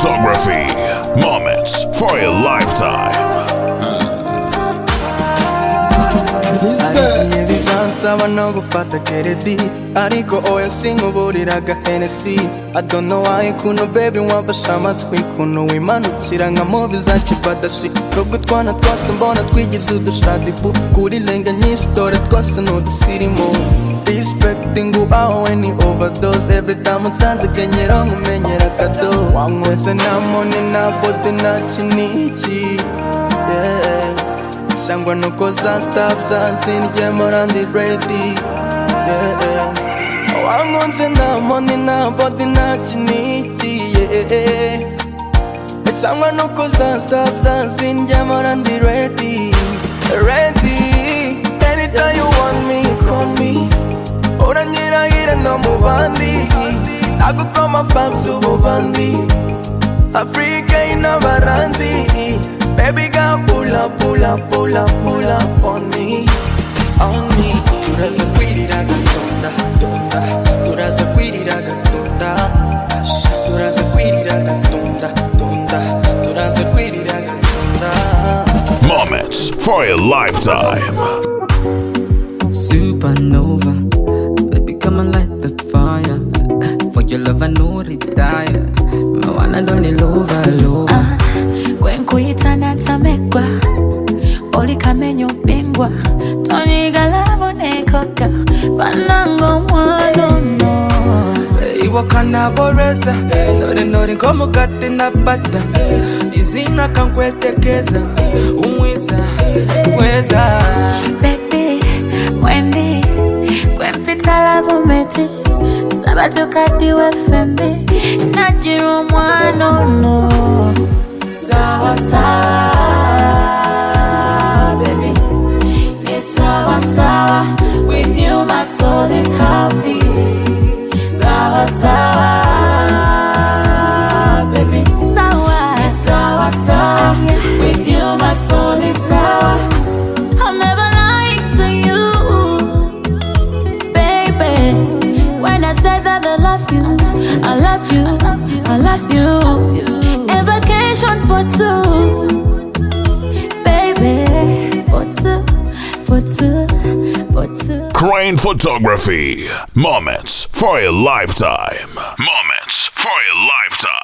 Photography. Moments for a lifetime. Nsaba no gufata keredi ariko oya sinkuburiraga Hennessy. I don't know why kuno baby wamfashe amatwi kuno wimanukira nka movie za kibadashi nubwo twana twose mbona twigize udushadibu kuri lenga nyinshi dore twose n'udusirimu respecting ubaho when you overdose every time unsanze kenyera nkumenyera kado wanywese nta money nta body nta kiniki yeah. Sangwa nuko za stop zansinje morandi ready yeah. Wangonze na money na body na chiniti yeah. Sangwa nuko za stop zansinje morandi ready anytime you want me call me Oranyira no mubandi Nagukoma fansu mubandi Africa ina baranzi Baby girl, pull up on me, Turaza kwiriraga tonda, Turaza kwiriraga tonda, Turaza kwiriraga tonda, Turaza kwiriraga tonda. Moments for a lifetime. Supernova, baby come and light the fire. For your love I know retire. My one and only lover. Kwenkuitana tamekwa Oli kamenyo bingwa Tony galavo nekoka Panango mwalono Iwa kana boreza Nori komu gati na bata Izina kankwetekeza Umwiza Kweza Baby, Wendy Kwempita lavo meti Sabatu kati wefembi Najiru mwanono Sawa sawa, baby. Yes, sawa sawa. With you my soul is happy. Sawa sawa, baby. Sawa. Yes, sawa sawa. With you my soul is sour. I'm never lying to you, baby. When I say that I love you, I love you, I love you. Vacation for two, baby, for two. Crane Photography. Moments for a lifetime. Moments for a lifetime.